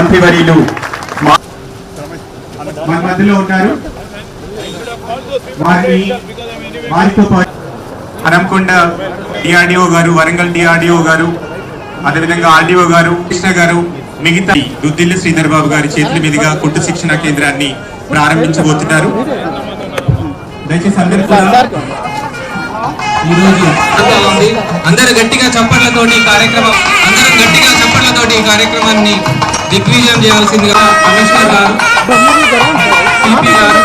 మంత్రివర్యులు మన మధ్యలో ఉన్నారు. వారితో పాటు హనంకొండ డిఆర్డిఓ గారు, వరంగల్ డిఆర్డిఓ గారు, అదేవిధంగా ఆర్డిఓ గారు, కృష్ణ గారు, మిగతా దుద్దిల్లి శ్రీధర్ బాబు గారి చేతుల మీదుగా కుట్టు శిక్షణ కేంద్రాన్ని ప్రారంభించబోతున్నారు. దయచేసి అందరూ ఈరోజు అందరూ గట్టిగా చప్పట్లతోటి ఈ కార్యక్రమాన్ని దిగ్విజయం చేయాల్సిందిగా కమిషనర్ గారు, సిపి గారు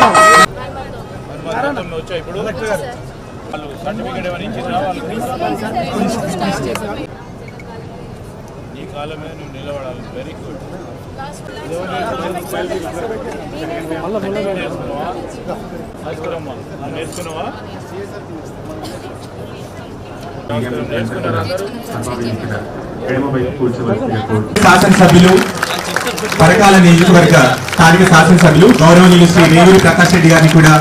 ఈ కాలం మీద నువ్వు నిలబడాలి. Very good. నేర్చుకున్నావా? శాసనసభ్యులు, పరకాల నియోజకవర్గ స్థానిక శాసనసభ్యులు గౌరవనీయులు శ్రీ రేవూరి ప్రకాష్ రెడ్డి గారిని కూడా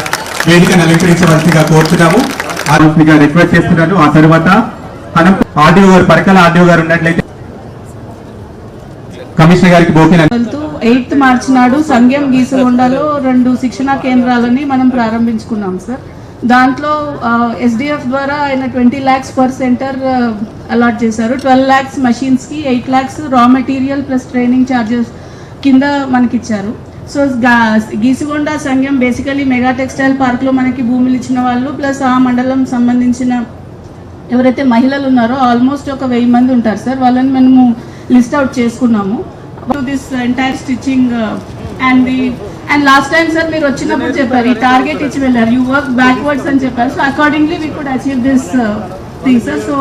వేదికను అలంకరించవలసిందిగా కోరుతున్నాము. రిక్వెస్ట్ చేస్తున్నాను. ఆ తర్వాత ఆర్డీఓ గారు, పరకాల ఆర్డీఓ గారు ఉన్నట్లయితే కమిషనర్ గారికి బోకిన 8th మార్చి నాడు సంఘం గీసుగొండలో 2 శిక్షణా కేంద్రాలని మనం ప్రారంభించుకున్నాం సార్. దాంట్లో ఎస్డిఎఫ్ ద్వారా ఆయన 20 lakhs పర్ సెంటర్ అలాట్ చేశారు. 12 lakhs machines కి, 8 lakhs raw material plus training charges కింద మనకిచ్చారు. సో గీసుగొండ సంఘం బేసికలీ మెగా టెక్స్టైల్ పార్క్లో మనకి భూములు ఇచ్చిన వాళ్ళు ప్లస్ ఆ మండలం సంబంధించిన ఎవరైతే మహిళలు ఉన్నారో ఆల్మోస్ట్ ఒక 1000 మంది ఉంటారు సార్. వాళ్ళని మనము లిస్ట్ అవుట్ చేసుకున్నాము. This entire stitching and last time sir మీరు వచ్చినప్పుడు చెప్పారు ఈ టార్గెట్ ఇచ్చి వెళ్ళారు, యూ వర్క్ బ్యాక్వర్డ్స్ అని చెప్పారు. So accordingly we could achieve this thing sir. So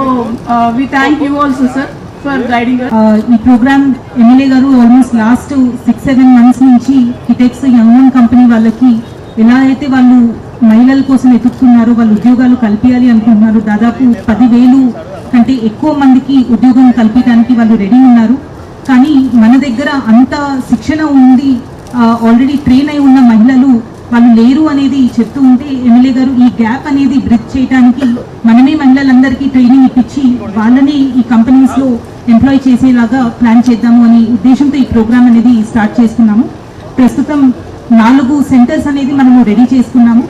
we thank you also sir for guiding. ఈ ప్రోగ్రామ్ ఎమ్మెల్యే గారు ఆల్మోస్ట్ లాస్ట్ 6-7 months నుంచి హిటెక్స్ యంగ్ కంపెనీ వాళ్ళకి ఎలా అయితే వాళ్ళు మహిళల కోసం ఎదుగుతున్నారో, వాళ్ళు ఉద్యోగాలు కల్పించాలి అనుకుంటున్నారు. దాదాపు 10,000 కంటే ఎక్కువ మందికి ఉద్యోగం కల్పించడానికి వాళ్ళు రెడీ ఉన్నారు. కానీ మన దగ్గర అంత శిక్షణ ఉంది, ఆల్రెడీ ట్రైన్ అయి ఉన్న మహిళలు వాళ్ళు లేరు అనేది చెప్తూ ఉంటే ఎమ్మెల్యే గారు ఈ గ్యాప్ అనేది బ్రిడ్జ్ చేయడానికి మనమే మహిళలందరికీ ట్రైనింగ్ ఇప్పించి వాళ్ళని ఈ కంపెనీస్లో ఎంప్లాయ్ చేసేలాగా ప్లాన్ చేద్దాము అనే ఉద్దేశంతో ఈ ప్రోగ్రామ్ అనేది స్టార్ట్ చేస్తున్నాము. ప్రస్తుతం 4 centers అనేది మనము రెడీ చేసుకున్నాము.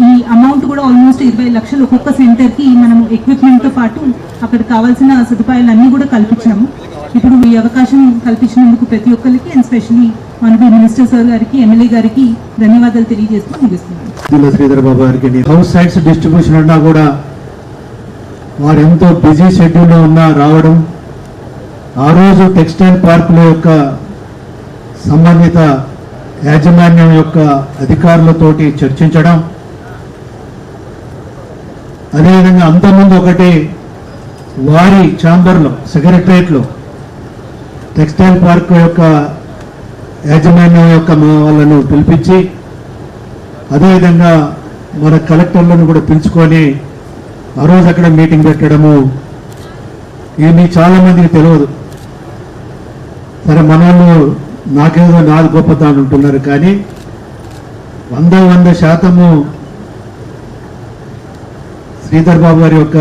ఈ అమౌంట్ కూడా ఆల్మోస్ట్ 20 lakhs ఒక్కొక్క సెంటర్కి మనము ఎక్విప్మెంట్తో పాటు అక్కడ కావాల్సిన సదుపాయాలన్నీ కూడా కల్పించాము. ఇప్పుడు ఈ అవకాశం కల్పించినందుకు ప్రతి ఒక్కరికి అండ్ స్పెషల్లీ మనకు మినిస్టర్ సార్ గారికి, ఎమ్మెల్యే గారికి ధన్యవాదాలు తెలియజేస్తూ ముగిస్తున్నాను. శ్రీధర్ బాబు గారికి హౌస్ సైట్స్ డిస్ట్రిబ్యూషన్ ఉన్నా కూడా వారు ఎంతో బిజీ షెడ్యూల్లో ఉన్నా రావడం, ఆ రోజు టెక్స్టైల్ పార్కుల యొక్క సంబంధిత యాజమాన్యం యొక్క అధికారులతోటి చర్చించడం, అదేవిధంగా అంతకుముందు ఒకటి వారి ఛాంబర్లో సెక్రటరియట్లో టెక్స్టైల్ పార్క్ యొక్క యాజమాన్యం యొక్క వాళ్ళను పిలిపించి, అదేవిధంగా మన కలెక్టర్లను కూడా పిలుచుకొని ఆ రోజు అక్కడ మీటింగ్ పెట్టడము, ఇది చాలామందికి తెలియదు. సరే మన వాళ్ళు నాకేదో నాది గొప్పతనం ఉంటున్నారు, కానీ 100% శ్రీధర్ బాబు గారి యొక్క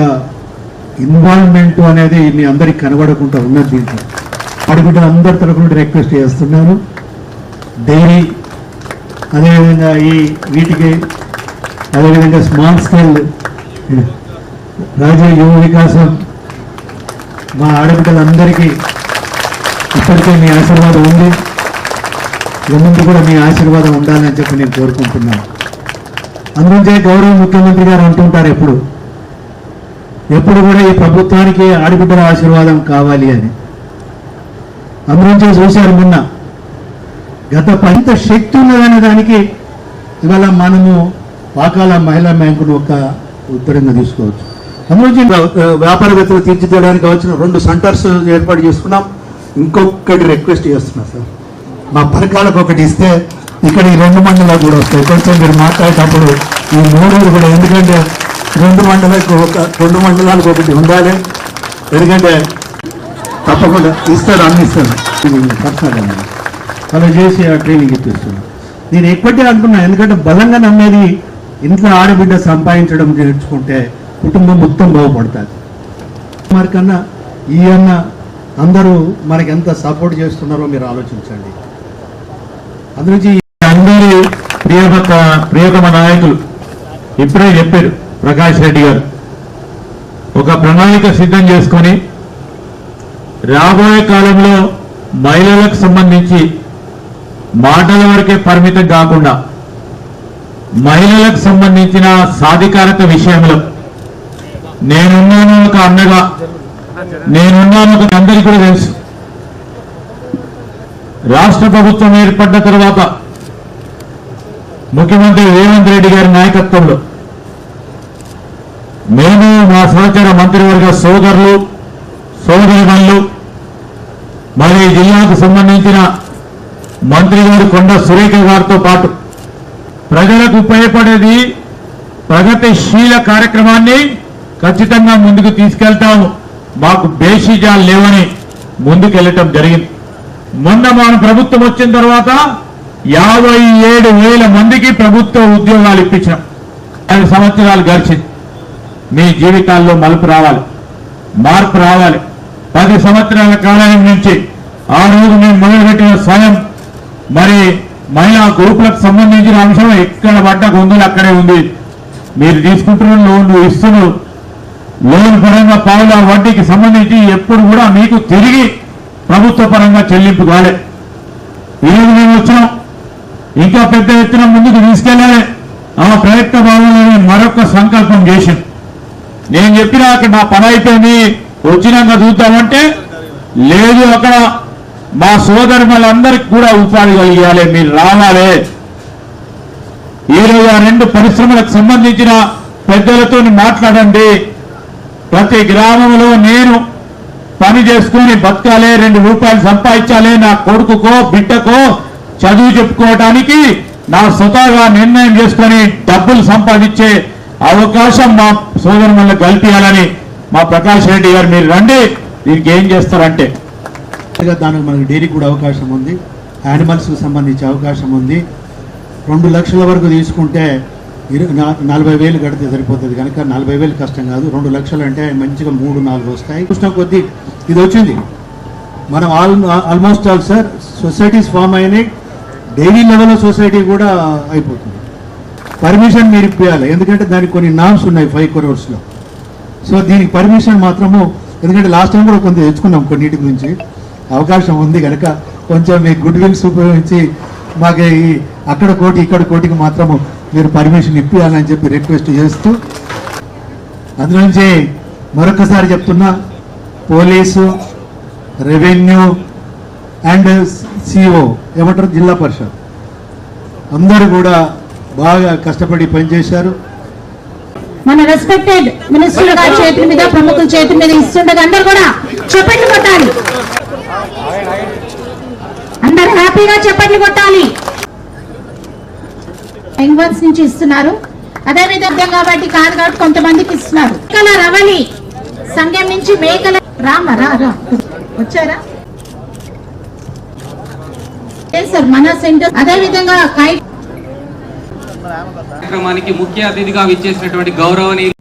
ఇన్వాల్వ్మెంట్ అనేది మీ అందరికి కనబడకుండా ఉన్నది. దీంట్లో అడుగుట అందరి తరఫున రిక్వెస్ట్ చేస్తున్నాను. డైరీ, అదేవిధంగా ఈ వీటికి, అదేవిధంగా స్మాల్ స్కేల్ రాజీవ్ యువ వికాసం, మా ఆడబిడ్డలందరికీ ఇప్పటికే మీ ఆశీర్వాదం ఉంది. ముందు కూడా మీ ఆశీర్వాదం ఉండాలని చెప్పి నేను కోరుకుంటున్నాను. అందుకే గౌరవ ముఖ్యమంత్రి గారు అంటుంటారు ఎప్పుడు కూడా ఈ ప్రభుత్వానికి ఆడబిడ్డల ఆశీర్వాదం కావాలి అని. అందుకే చూశారు మొన్న గత పంత శక్తి ఉన్నదనే దానికి ఇవాళ మనము పాకాల మహిళా బ్యాంకును ఒక ఉత్తరంగా తీసుకోవచ్చు. అందుకే వ్యాపారవేత్తలు తీర్చిదిద్దడానికి వచ్చిన 2 centers ఏర్పాటు చేసుకున్నాం. ఇంకొకటి రిక్వెస్ట్ చేస్తున్నా సార్, మా పరకాలకు ఒకటి ఇస్తే ఇక్కడ ఈ 2 మండలాలు కూడా వస్తాయి. కొంచెం మీరు మాట్లాడేటప్పుడు ఈ 3 కూడా, ఎందుకంటే 2 మండలాలకు ఒకటి ఉండాలి. ఎందుకంటే తప్పకుండా ఇస్తాడు, అన్ని ఇస్తాడు. పర్సనల్ అలా చేసి ఆ ట్రైనింగ్ ఇప్పిస్తున్నాను. నేను ఎప్పటికీ అంటున్నాను, ఎందుకంటే బలంగా నమ్మేది ఇంట్లో ఆడబిడ్డ సంపాదించడం నేర్చుకుంటే కుటుంబం మొత్తం బాగుపడుతుంది. మరి కన్నా ఈ అన్న అందరూ మనకి ఎంత సపోర్ట్ చేస్తున్నారో మీరు ఆలోచించండి. అందులోంచి అందరి ప్రియతమ నాయకులు ఇప్పుడే చెప్పారు ప్రకాష్ రెడ్డి గారు, ఒక ప్రణాళిక సిద్ధం చేసుకొని రాబోయే కాలంలో మహిళలకు సంబంధించి మాటల వరకే పరిమితం కాకుండా మహిళలకు సంబంధించిన సాధికారత విషయంలో నేనున్నాను ఒక అన్నగా, నేనున్నాను ఒక అందరికీ కూడా తెలుసు. రాష్ట్ర ప్రభుత్వం ఏర్పడ్డ తర్వాత ముఖ్యమంత్రి రేవంత్ రెడ్డి గారి నాయకత్వంలో మేము మా సహచర మంత్రివర్గ సోదరులు సోదరిమణులు మరి జిల్లాకు సంబంధించిన మంత్రి గారు కొండ సురేఖ గారితో పాటు ప్రజలకు ఉపయోగపడేది ప్రగతిశీల కార్యక్రమాన్ని ఖచ్చితంగా ముందుకు తీసుకెళ్తాము, మాకు బేషిజాలు లేవని ముందుకెళ్ళటం జరిగింది. మొన్న మన ప్రభుత్వం వచ్చిన తర్వాత 57,000 మందికి ప్రభుత్వ ఉద్యోగాలు ఇప్పించాం. 5 సంవత్సరాలు గడిచింది. మీ జీవితాల్లో మలుపు రావాలి, మార్పు రావాలి. 10 సంవత్సరాల కాలం నుంచి ఆ రోజు మేము మొదలుపెట్టిన స్వయం మరి మహిళా గ్రూపులకు సంబంధించిన అంశం ఎక్కడ పడ్డ గొంతులు అక్కడే ఉంది. మీరు తీసుకుంటున్న లోన్లు ఇస్తున్నారు, లోన్ పరంగా పావుల వడ్డీకి సంబంధించి ఎప్పుడు కూడా మీకు తిరిగి ప్రభుత్వ పరంగా చెల్లింపు కాలే. ఈరోజు మేము వచ్చినాం, ఇంకా పెద్ద ఎత్తున ముందుకు తీసుకెళ్ళాలి. ఆ ప్రయత్న భాగంలోనే మరొక సంకల్పం చేసింది. నేను చెప్పినా అక్కడ నా పని అయిపోయింది వచ్చినాక చూద్దామంటే లేదు, అక్కడ మా సోదరులందరికీ కూడా ఉపాధి కలిగాలి, మీరు రావాలి. ఈరోజు ఆ 2 పరిశ్రమలకు సంబంధించిన పెద్దలతో మాట్లాడండి. ప్రతి గ్రామంలో నేను పని చేసుకుని బతకాలి, 2 రూపాయలు సంపాదించాలి, నా కొడుకుకో బిడ్డకో చదువు చెప్పుకోవడానికి నా స్వతహాగా నిర్ణయం చేసుకొని డబ్బులు సంపాదించే అవకాశం మా సోదరులకు కల్పించాలని మా ప్రకాష్ రెడ్డి గారు మీరు రండి, దీనికి ఏం చేస్తారంటే దానికి మనకి డైరీకి కూడా అవకాశం ఉంది, యానిమల్స్కి సంబంధించి అవకాశం ఉంది. 2 లక్షల వరకు తీసుకుంటే 40,000 కడితే సరిపోతుంది కనుక 40,000 కష్టం కాదు. 2 లక్షలు అంటే మంచిగా 3-4 వస్తాయి. చూసిన కొద్దీ ఇది వచ్చింది. మనం almost all sir societies form అయినాయి, డైరీ లెవెల్లో సొసైటీ కూడా అయిపోతుంది. పర్మిషన్ మీరు ఇప్పించాలి, ఎందుకంటే దానికి కొన్ని నామ్స్ ఉన్నాయి 5 crores. సో దీనికి పర్మిషన్ మాత్రము, ఎందుకంటే లాస్ట్ టైం కూడా కొంత తెచ్చుకున్నాం కొన్నిటి గురించి, అవకాశం ఉంది కనుక కొంచెం మీ గుడ్ విల్స్ ఉపయోగించి మాకు అక్కడ కోటి ఇక్కడ కోటికి మాత్రము మీరు పర్మిషన్ ఇప్పించాలని చెప్పి రిక్వెస్ట్ చేస్తూ, అందులోంచి మరొకసారి చెప్తున్నా, పోలీసు, రెవెన్యూ అండ్ సిఓ ఏమంటారు జిల్లా పరిషత్ అందరూ కూడా బాగా కష్టపడి పనిచేశారు. మన రెస్పెక్టెడ్ మినిస్టర్ గారి చేతుల మీద ప్రముఖుల చేతుల మీద ఇస్తుండగా అందరూ కూడా చప్పట్లు కొట్టాలి, అందరూ హ్యాపీగా చప్పట్లు కొట్టాలి. యంగ్ నుంచి ఇస్తున్నారు, అదే విధంగా కాబట్టి కాదు కాబట్టి కొంతమందికి ఇస్తున్నారు. మేకల రవలి సంఘం నుంచి మేకల రామరా వచ్చారా సార్ మన సెంటర్, అదే విధంగా కార్యక్రమానికి ముఖ్య అతిథిగా విచ్చేసినటువంటి గౌరవనీయులు